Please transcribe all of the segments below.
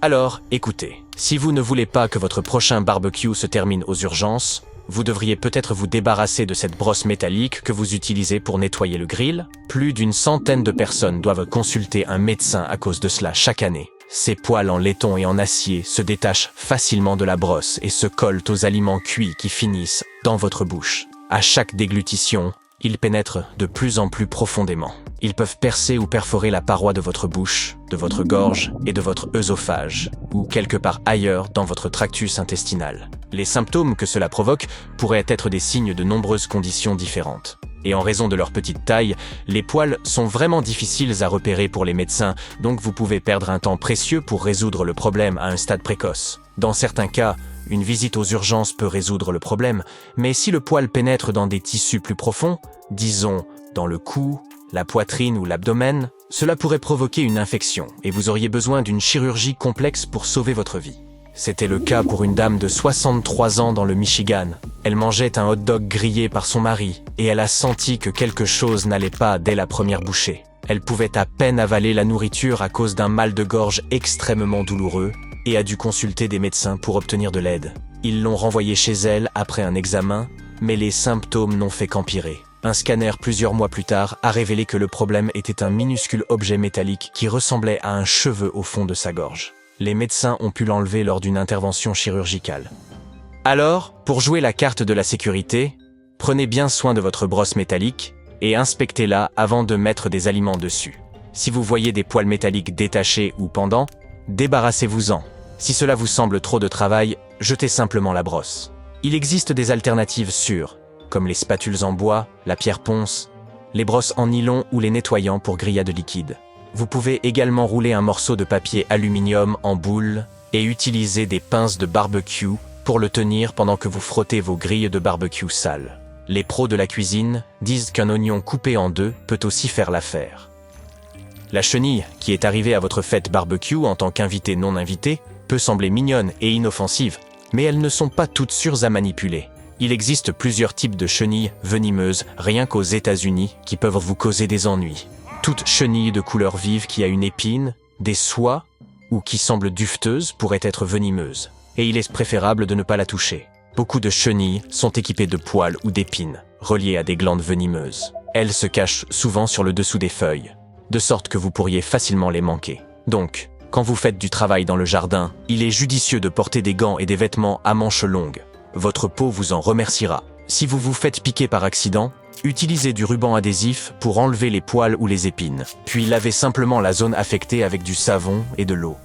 Alors, écoutez, si vous ne voulez pas que votre prochain barbecue se termine aux urgences, vous devriez peut-être vous débarrasser de cette brosse métallique que vous utilisez pour nettoyer le grill. Plus d'une centaine de personnes doivent consulter un médecin à cause de cela chaque année. Ces poils en laiton et en acier se détachent facilement de la brosse et se collent aux aliments cuits qui finissent dans votre bouche. À chaque déglutition, ils pénètrent de plus en plus profondément. Ils peuvent percer ou perforer la paroi de votre bouche, de votre gorge et de votre œsophage, ou quelque part ailleurs dans votre tractus intestinal. Les symptômes que cela provoque pourraient être des signes de nombreuses conditions différentes. Et en raison de leur petite taille, les poils sont vraiment difficiles à repérer pour les médecins, donc vous pouvez perdre un temps précieux pour résoudre le problème à un stade précoce. Dans certains cas, une visite aux urgences peut résoudre le problème, mais si le poil pénètre dans des tissus plus profonds, disons dans le cou, la poitrine ou l'abdomen, cela pourrait provoquer une infection et vous auriez besoin d'une chirurgie complexe pour sauver votre vie. C'était le cas pour une dame de 63 ans dans le Michigan. Elle mangeait un hot-dog grillé par son mari et elle a senti que quelque chose n'allait pas dès la première bouchée. Elle pouvait à peine avaler la nourriture à cause d'un mal de gorge extrêmement douloureux et a dû consulter des médecins pour obtenir de l'aide. Ils l'ont renvoyée chez elle après un examen, mais les symptômes n'ont fait qu'empirer. Un scanner plusieurs mois plus tard a révélé que le problème était un minuscule objet métallique qui ressemblait à un cheveu au fond de sa gorge. Les médecins ont pu l'enlever lors d'une intervention chirurgicale. Alors, pour jouer la carte de la sécurité, prenez bien soin de votre brosse métallique et inspectez-la avant de mettre des aliments dessus. Si vous voyez des poils métalliques détachés ou pendants, débarrassez-vous-en. Si cela vous semble trop de travail, jetez simplement la brosse. Il existe des alternatives sûres, comme les spatules en bois, la pierre ponce, les brosses en nylon ou les nettoyants pour grillades liquides. Vous pouvez également rouler un morceau de papier aluminium en boule et utiliser des pinces de barbecue pour le tenir pendant que vous frottez vos grilles de barbecue sales. Les pros de la cuisine disent qu'un oignon coupé en deux peut aussi faire l'affaire. La chenille, qui est arrivée à votre fête barbecue en tant qu'invité non invité, peut sembler mignonne et inoffensive, mais elles ne sont pas toutes sûres à manipuler. Il existe plusieurs types de chenilles venimeuses, rien qu'aux États-Unis, qui peuvent vous causer des ennuis. Toute chenille de couleur vive qui a une épine, des soies ou qui semble duveteuse pourrait être venimeuse, et il est préférable de ne pas la toucher. Beaucoup de chenilles sont équipées de poils ou d'épines, reliées à des glandes venimeuses. Elles se cachent souvent sur le dessous des feuilles, de sorte que vous pourriez facilement les manquer. Donc, quand vous faites du travail dans le jardin, il est judicieux de porter des gants et des vêtements à manches longues. Votre peau vous en remerciera. Si vous vous faites piquer par accident, utilisez du ruban adhésif pour enlever les poils ou les épines, puis lavez simplement la zone affectée avec du savon et de l'eau.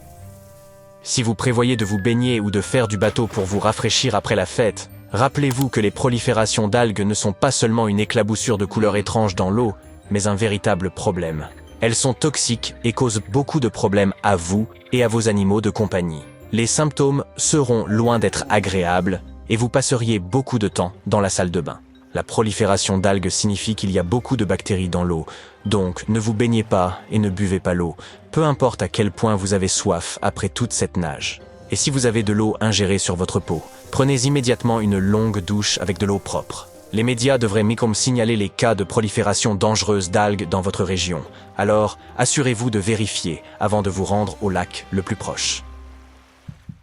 Si vous prévoyez de vous baigner ou de faire du bateau pour vous rafraîchir après la fête, rappelez-vous que les proliférations d'algues ne sont pas seulement une éclaboussure de couleurs étranges dans l'eau, mais un véritable problème. Elles sont toxiques et causent beaucoup de problèmes à vous et à vos animaux de compagnie. Les symptômes seront loin d'être agréables et vous passeriez beaucoup de temps dans la salle de bain. La prolifération d'algues signifie qu'il y a beaucoup de bactéries dans l'eau, donc ne vous baignez pas et ne buvez pas l'eau, peu importe à quel point vous avez soif après toute cette nage. Et si vous avez de l'eau ingérée sur votre peau, prenez immédiatement une longue douche avec de l'eau propre. Les médias devraient signaler les cas de prolifération dangereuse d'algues dans votre région, alors assurez-vous de vérifier avant de vous rendre au lac le plus proche.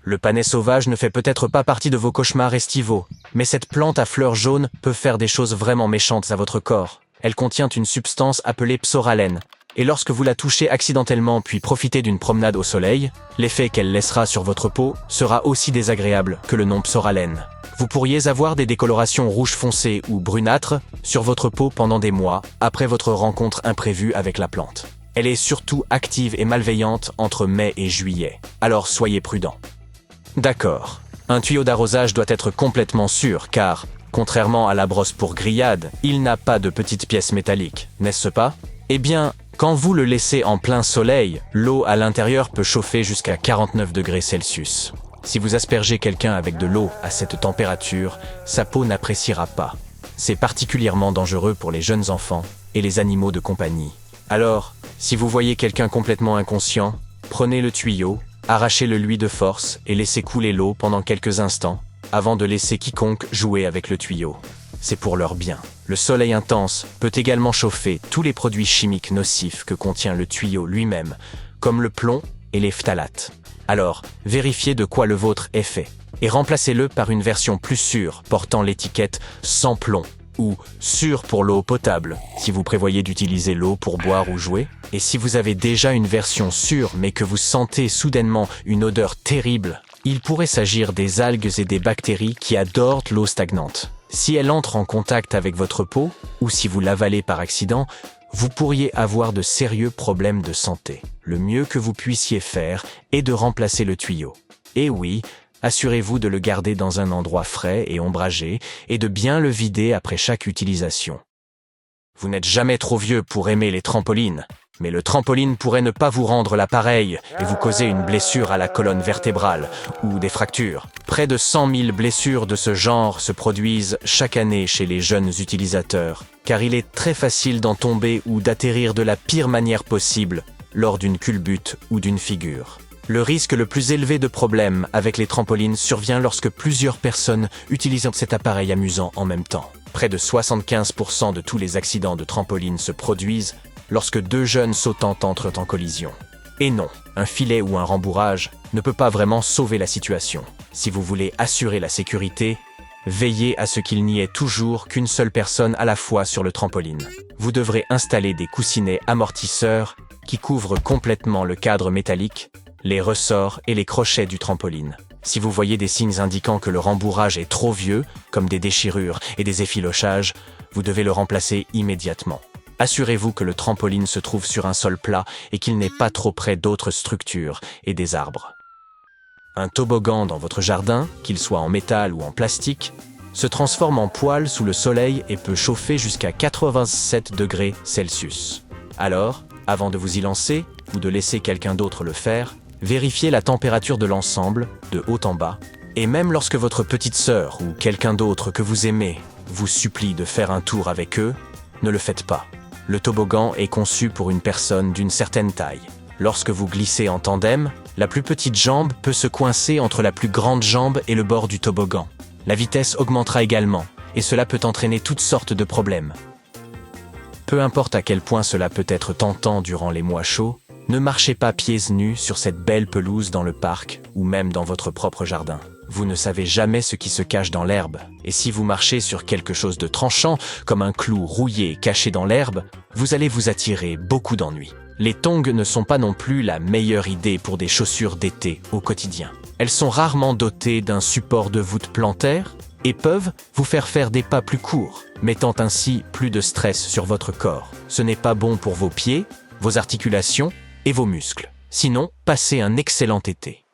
Le panais sauvage ne fait peut-être pas partie de vos cauchemars estivaux, mais cette plante à fleurs jaunes peut faire des choses vraiment méchantes à votre corps. Elle contient une substance appelée psoralène, et lorsque vous la touchez accidentellement puis profitez d'une promenade au soleil, l'effet qu'elle laissera sur votre peau sera aussi désagréable que le nom psoralène. Vous pourriez avoir des décolorations rouge foncé ou brunâtres sur votre peau pendant des mois après votre rencontre imprévue avec la plante. Elle est surtout active et malveillante entre mai et juillet, alors soyez prudents. D'accord. Un tuyau d'arrosage doit être complètement sûr car, contrairement à la brosse pour grillade, il n'a pas de petites pièces métalliques, n'est-ce pas? Eh bien, quand vous le laissez en plein soleil, l'eau à l'intérieur peut chauffer jusqu'à 49 degrés Celsius. Si vous aspergez quelqu'un avec de l'eau à cette température, sa peau n'appréciera pas. C'est particulièrement dangereux pour les jeunes enfants et les animaux de compagnie. Alors, si vous voyez quelqu'un complètement inconscient, prenez le tuyau, arrachez-le lui de force et laissez couler l'eau pendant quelques instants, avant de laisser quiconque jouer avec le tuyau. C'est pour leur bien. Le soleil intense peut également chauffer tous les produits chimiques nocifs que contient le tuyau lui-même, comme le plomb et les phtalates. Alors, vérifiez de quoi le vôtre est fait et remplacez-le par une version plus sûre portant l'étiquette sans plomb ou sûr pour l'eau potable si vous prévoyez d'utiliser l'eau pour boire ou jouer. Et si vous avez déjà une version sûre mais que vous sentez soudainement une odeur terrible, il pourrait s'agir des algues et des bactéries qui adorent l'eau stagnante. Si elle entre en contact avec votre peau ou si vous l'avalez par accident, vous pourriez avoir de sérieux problèmes de santé. Le mieux que vous puissiez faire est de remplacer le tuyau. Et oui, assurez-vous de le garder dans un endroit frais et ombragé et de bien le vider après chaque utilisation. Vous n'êtes jamais trop vieux pour aimer les trampolines, mais le trampoline pourrait ne pas vous rendre l'appareil et vous causer une blessure à la colonne vertébrale ou des fractures. Près de 100 000 blessures de ce genre se produisent chaque année chez les jeunes utilisateurs, car il est très facile d'en tomber ou d'atterrir de la pire manière possible lors d'une culbute ou d'une figure. Le risque le plus élevé de problème avec les trampolines survient lorsque plusieurs personnes utilisent cet appareil amusant en même temps. Près de 75% de tous les accidents de trampoline se produisent lorsque deux jeunes sautants entrent en collision. Et non, un filet ou un rembourrage ne peut pas vraiment sauver la situation. Si vous voulez assurer la sécurité, veillez à ce qu'il n'y ait toujours qu'une seule personne à la fois sur le trampoline. Vous devrez installer des coussinets amortisseurs qui couvrent complètement le cadre métallique, les ressorts et les crochets du trampoline. Si vous voyez des signes indiquant que le rembourrage est trop vieux, comme des déchirures et des effilochages, vous devez le remplacer immédiatement. Assurez-vous que le trampoline se trouve sur un sol plat et qu'il n'est pas trop près d'autres structures et des arbres. Un toboggan dans votre jardin, qu'il soit en métal ou en plastique, se transforme en poêle sous le soleil et peut chauffer jusqu'à 87 degrés Celsius. Alors, avant de vous y lancer ou de laisser quelqu'un d'autre le faire, vérifiez la température de l'ensemble, de haut en bas, et même lorsque votre petite sœur ou quelqu'un d'autre que vous aimez vous supplie de faire un tour avec eux, ne le faites pas. Le toboggan est conçu pour une personne d'une certaine taille. Lorsque vous glissez en tandem, la plus petite jambe peut se coincer entre la plus grande jambe et le bord du toboggan. La vitesse augmentera également, et cela peut entraîner toutes sortes de problèmes. Peu importe à quel point cela peut être tentant durant les mois chauds, ne marchez pas pieds nus sur cette belle pelouse dans le parc ou même dans votre propre jardin. Vous ne savez jamais ce qui se cache dans l'herbe, et si vous marchez sur quelque chose de tranchant, comme un clou rouillé caché dans l'herbe, vous allez vous attirer beaucoup d'ennuis. Les tongs ne sont pas non plus la meilleure idée pour des chaussures d'été au quotidien. Elles sont rarement dotées d'un support de voûte plantaire et peuvent vous faire des pas plus courts, mettant ainsi plus de stress sur votre corps. Ce n'est pas bon pour vos pieds, vos articulations et vos muscles. Sinon, passez un excellent été.